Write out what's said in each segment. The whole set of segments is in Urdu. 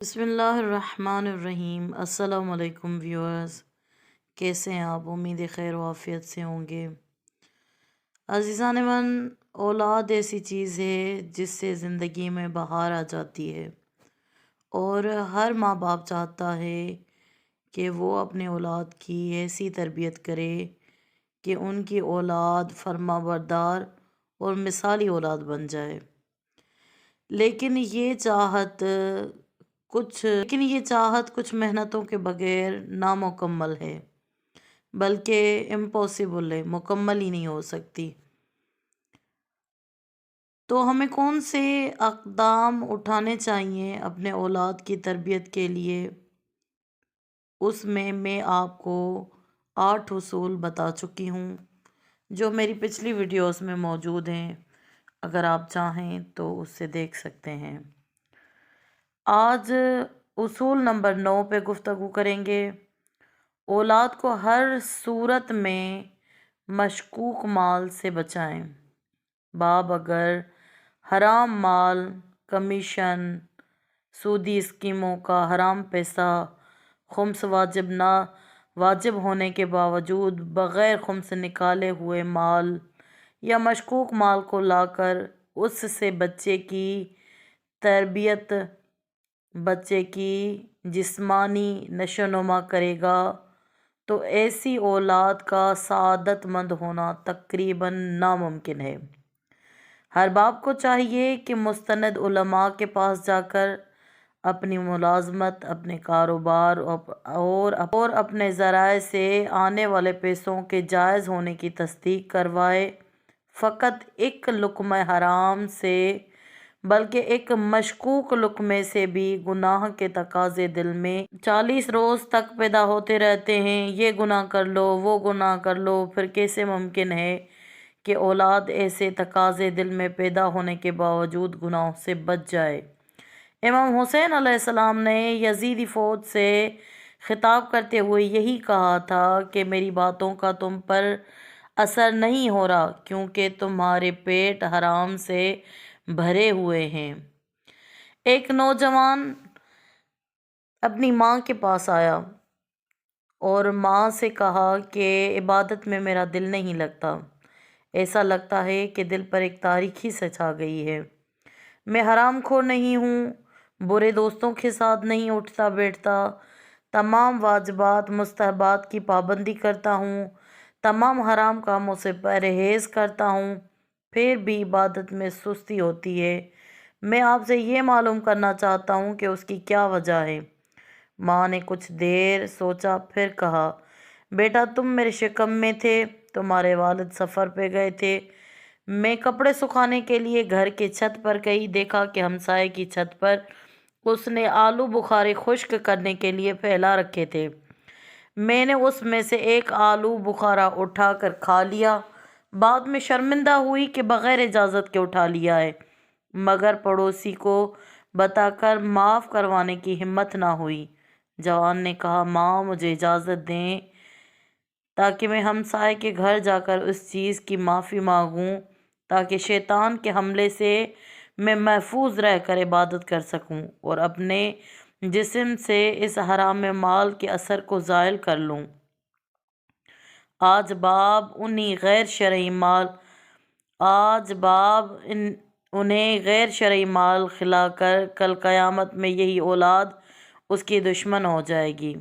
بسم اللہ الرحمن الرحیم۔ السلام علیکم ویورز، کیسے ہیں آپ؟ امید خیر و عافیت سے ہوں گے۔ عزیزان من، اولاد ایسی چیز ہے جس سے زندگی میں بہار آ جاتی ہے، اور ہر ماں باپ چاہتا ہے کہ وہ اپنے اولاد کی ایسی تربیت کرے کہ ان کی اولاد فرما بردار اور مثالی اولاد بن جائے۔ لیکن یہ چاہت کچھ محنتوں کے بغیر نامکمل ہے، بلکہ امپاسبل ہے، مکمل ہی نہیں ہو سکتی۔ تو ہمیں کون سے اقدام اٹھانے چاہیے اپنے اولاد کی تربیت کے لیے؟ اس میں آپ کو 8 اصول بتا چکی ہوں جو میری پچھلی ویڈیوز میں موجود ہیں، اگر آپ چاہیں تو اس سے دیکھ سکتے ہیں۔ آج اصول نمبر 9 پہ گفتگو کریں گے۔ اولاد کو ہر صورت میں مشکوک مال سے بچائیں۔ باپ اگر حرام مال، کمیشن، سودی اسکیموں کا حرام پیسہ، خمس واجب ہونے کے باوجود بغیر خمس نکالے ہوئے مال یا مشکوک مال کو لا کر اس سے بچے کی تربیت، بچے کی جسمانی نشو و نما کرے گا تو ایسی اولاد کا سعادت مند ہونا تقریباً ناممکن ہے۔ ہر باپ کو چاہیے کہ مستند علماء کے پاس جا کر اپنی ملازمت، اپنے کاروبار اور اپنے ذرائع سے آنے والے پیسوں کے جائز ہونے کی تصدیق کروائے۔ فقط ایک لقمہ حرام سے بلکہ ایک مشکوک لقمے سے بھی گناہ کے تقاضے دل میں 40 روز تک پیدا ہوتے رہتے ہیں۔ یہ گناہ کر لو، وہ گناہ کر لو، پھر کیسے ممکن ہے کہ اولاد ایسے تقاضے دل میں پیدا ہونے کے باوجود گناہوں سے بچ جائے؟ امام حسین علیہ السلام نے یزیدی فوج سے خطاب کرتے ہوئے یہی کہا تھا کہ میری باتوں کا تم پر اثر نہیں ہو رہا کیونکہ تمہارے پیٹ حرام سے بھرے ہوئے ہیں۔ ایک نوجوان اپنی ماں کے پاس آیا اور ماں سے کہا کہ عبادت میں میرا دل نہیں لگتا، ایسا لگتا ہے کہ دل پر ایک تاریکی سے چھا گئی ہے۔ میں حرام خور نہیں ہوں، برے دوستوں کے ساتھ نہیں اٹھتا بیٹھتا، تمام واجبات مستحبات کی پابندی کرتا ہوں، تمام حرام کاموں سے پرہیز کرتا ہوں، پھر بھی عبادت میں سستی ہوتی ہے۔ میں آپ سے یہ معلوم کرنا چاہتا ہوں کہ اس کی کیا وجہ ہے۔ ماں نے کچھ دیر سوچا، پھر کہا، بیٹا تم میرے شکم میں تھے، تمہارے والد سفر پہ گئے تھے، میں کپڑے سکھانے کے لیے گھر کے چھت پر گئی، دیکھا کہ ہمسائے کی چھت پر اس نے آلو بخارے خشک کرنے کے لیے پھیلا رکھے تھے۔ میں نے اس میں سے ایک آلو بخارا اٹھا کر کھا لیا، بعد میں شرمندہ ہوئی کہ بغیر اجازت کے اٹھا لیا ہے، مگر پڑوسی کو بتا کر معاف کروانے کی ہمت نہ ہوئی۔ جوان نے کہا، ماں مجھے اجازت دیں تاکہ میں ہمسائے کے گھر جا کر اس چیز کی معافی مانگوں تاکہ شیطان کے حملے سے میں محفوظ رہ کر عبادت کر سکوں اور اپنے جسم سے اس حرام مال کے اثر کو زائل کر لوں۔ آج باپ انہیں غیر شرعی مال کھلا کر کل قیامت میں یہی اولاد اس کی دشمن ہو جائے گی۔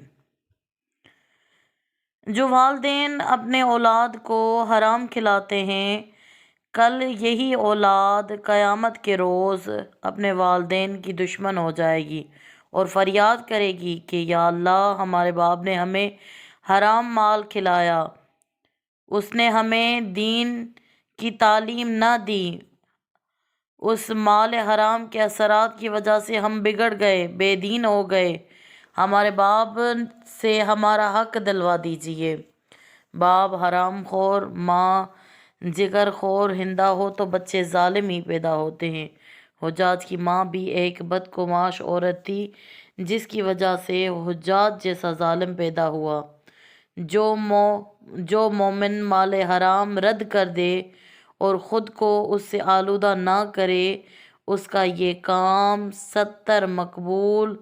جو والدین اپنے اولاد کو حرام کھلاتے ہیں، کل یہی اولاد قیامت کے روز اپنے والدین کی دشمن ہو جائے گی اور فریاد کرے گی کہ یا اللہ، ہمارے باپ نے ہمیں حرام مال کھلایا، اس نے ہمیں دین کی تعلیم نہ دی، اس مال حرام کے اثرات کی وجہ سے ہم بگڑ گئے، بے دین ہو گئے، ہمارے باپ سے ہمارا حق دلوا دیجیے۔ باپ حرام خور، ماں جگر خور ہندہ ہو تو بچے ظالم ہی پیدا ہوتے ہیں۔ حجاج کی ماں بھی ایک بدگماش عورت تھی جس کی وجہ سے حجاج جیسا ظالم پیدا ہوا۔ جو مومن مال حرام رد کر دے اور خود کو اس سے آلودہ نہ کرے، اس کا یہ کام 70 مقبول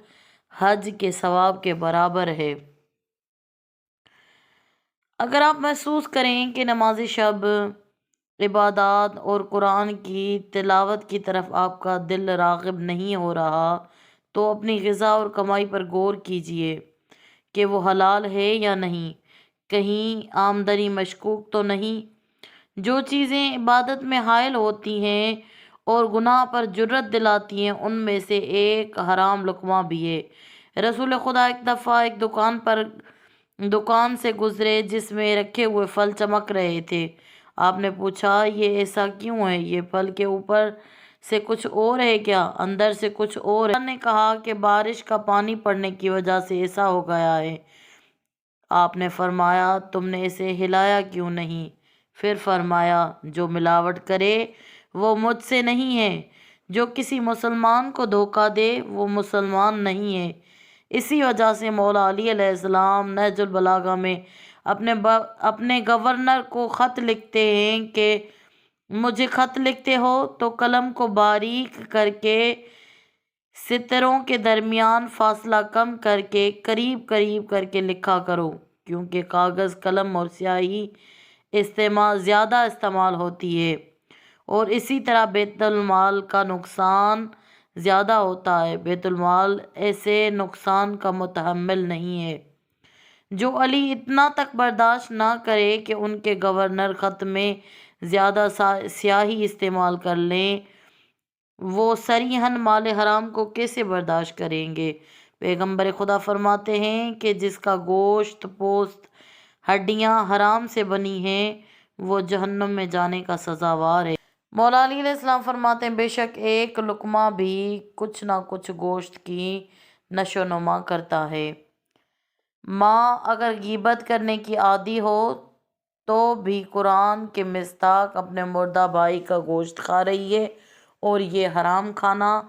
حج کے ثواب کے برابر ہے۔ اگر آپ محسوس کریں کہ نماز شب، عبادات اور قرآن کی تلاوت کی طرف آپ کا دل راغب نہیں ہو رہا تو اپنی غذا اور کمائی پر غور کیجیے کہ وہ حلال ہے یا نہیں، کہیں آمدنی مشکوک تو نہیں۔ جو چیزیں عبادت میں حائل ہوتی ہیں اور گناہ پر جرأت دلاتی ہیں ان میں سے ایک حرام لقمہ بھی ہے۔ رسول خدا ایک دفعہ ایک دکان سے گزرے جس میں رکھے ہوئے پھل چمک رہے تھے۔ آپ نے پوچھا، یہ ایسا کیوں ہے؟ یہ پھل کے اوپر سے کچھ اور ہے کیا؟ اندر سے کچھ اور ہے؟ انہوں نے کہا کہ بارش کا پانی پڑنے کی وجہ سے ایسا ہو گیا ہے۔ آپ نے فرمایا، تم نے اسے ہلایا کیوں نہیں؟ پھر فرمایا، جو ملاوٹ کرے وہ مجھ سے نہیں ہے، جو کسی مسلمان کو دھوکہ دے وہ مسلمان نہیں ہے۔ اسی وجہ سے مولا علی علیہ السلام نہج البلاغہ میں اپنے گورنر کو خط لکھتے ہیں کہ مجھے خط لکھتے ہو تو قلم کو باریک کر کے سطروں کے درمیان فاصلہ کم کر کے قریب قریب کر کے لکھا کرو، کیونکہ کاغذ، قلم اور سیاہی زیادہ استعمال ہوتی ہے اور اسی طرح بیت المال کا نقصان زیادہ ہوتا ہے۔ بیت المال ایسے نقصان کا متحمل نہیں ہے۔ جو علی اتنا تک برداشت نہ کرے کہ ان کے گورنر خط میں زیادہ سیاہی استعمال کر لیں، وہ صریحاً مال حرام کو کیسے برداشت کریں گے؟ پیغمبر خدا فرماتے ہیں کہ جس کا گوشت، پوست، ہڈیاں حرام سے بنی ہیں وہ جہنم میں جانے کا سزاوار ہے۔ مولا علی علیہ السلام فرماتے ہیں، بے شک ایک لقمہ بھی کچھ نہ کچھ گوشت کی نشو و نما کرتا ہے۔ ماں اگر غیبت کرنے کی عادی ہو تو بھی قرآن کے مصداق اپنے مردہ بھائی کا گوشت کھا رہی ہے، اور یہ حرام کھانا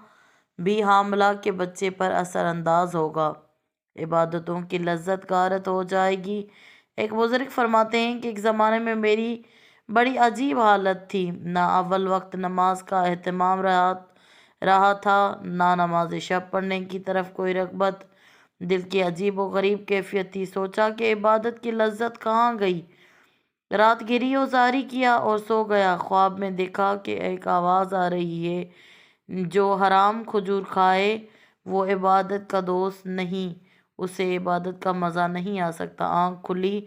بھی حاملہ کے بچے پر اثر انداز ہوگا، عبادتوں کی لذت غارت ہو جائے گی۔ ایک بزرگ فرماتے ہیں کہ ایک زمانے میں میری بڑی عجیب حالت تھی، نہ اول وقت نماز کا اہتمام رہا تھا، نہ نماز شب پڑھنے کی طرف کوئی رغبت، دل کی عجیب و غریب کیفیت تھی۔ سوچا کہ عبادت کی لذت کہاں گئی، رات گری و زاری کیا اور سو گیا۔ خواب میں دیکھا کہ ایک آواز آ رہی ہے، جو حرام کھجور کھائے وہ عبادت کا دوست نہیں، اسے عبادت کا مزہ نہیں آ سکتا۔ آنکھ کھلی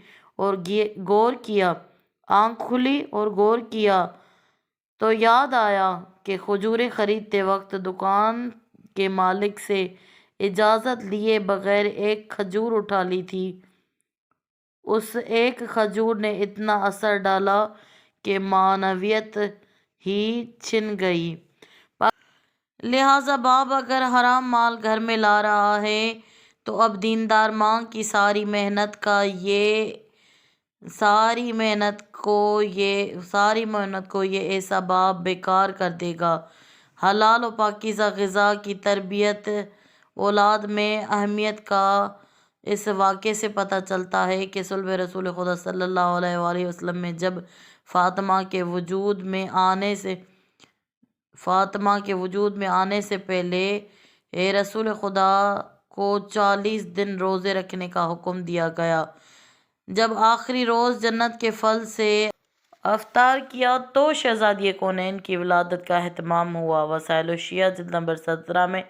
اور غور کیا تو یاد آیا کہ کھجوریں خریدتے وقت دکان کے مالک سے اجازت لیے بغیر ایک کھجور اٹھا لی تھی۔ اس ایک کھجور نے اتنا اثر ڈالا کہ معنویت ہی چھن گئی۔ لہٰذا باپ اگر حرام مال گھر میں لا رہا ہے تو اب دیندار ماں کی ساری محنت کو یہ ایسا باپ بیکار کر دے گا۔ حلال و پاکیزہ غذا کی تربیت اولاد میں اہمیت کا اس واقعے سے پتہ چلتا ہے کہ صلب رسول خدا صلی اللہ علیہ وآلہ وسلم میں جب فاطمہ کے وجود میں آنے سے پہلے رسول خدا کو 40 دن روزے رکھنے کا حکم دیا گیا، جب آخری روز جنت کے پھل سے افطار کیا تو شہزادی کونین کی ولادت کا اہتمام ہوا۔ وسائل الشیعہ جلد نمبر 17 میں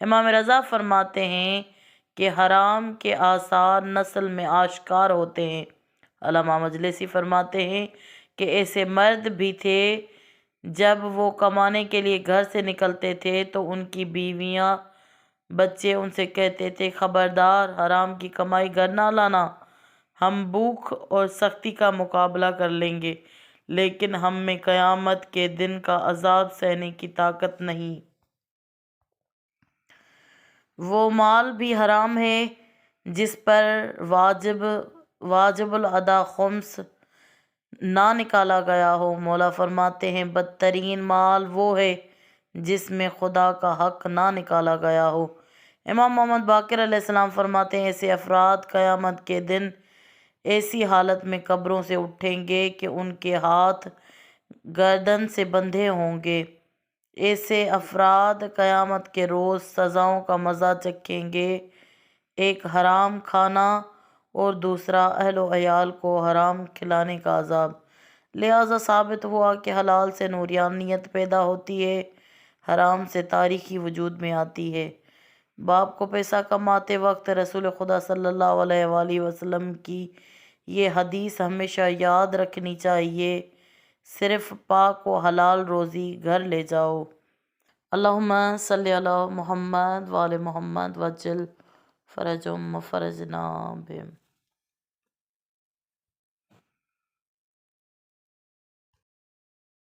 امام رضا فرماتے ہیں کہ حرام کے آثار نسل میں آشکار ہوتے ہیں۔ علامہ مجلسی فرماتے ہیں کہ ایسے مرد بھی تھے جب وہ کمانے کے لیے گھر سے نکلتے تھے تو ان کی بیویاں بچے ان سے کہتے تھے، خبردار حرام کی کمائی گھر نہ لانا، ہم بھوک اور سختی کا مقابلہ کر لیں گے لیکن ہم میں قیامت کے دن کا عذاب سہنے کی طاقت نہیں۔ وہ مال بھی حرام ہے جس پر واجب الادا خمس نہ نکالا گیا ہو۔ مولا فرماتے ہیں، بدترین مال وہ ہے جس میں خدا کا حق نہ نکالا گیا ہو۔ امام محمد باقر علیہ السلام فرماتے ہیں، ایسے افراد قیامت کے دن ایسی حالت میں قبروں سے اٹھیں گے کہ ان کے ہاتھ گردن سے بندھے ہوں گے، ایسے افراد قیامت کے روز سزاؤں کا مزہ چکھیں گے، ایک حرام کھانا اور دوسرا اہل و عیال کو حرام کھلانے کا عذاب۔ لہٰذا ثابت ہوا کہ حلال سے نورانیت پیدا ہوتی ہے، حرام سے تاریکی وجود میں آتی ہے۔ باپ کو پیسہ کماتے وقت رسول خدا صلی اللہ علیہ وآلہ وسلم کی یہ حدیث ہمیشہ یاد رکھنی چاہیے، صرف پاک و حلال روزی گھر لے جاؤ۔ اللہم صلی علی محمد وآل محمد وعجل فرجہم وفرجنا بہم۔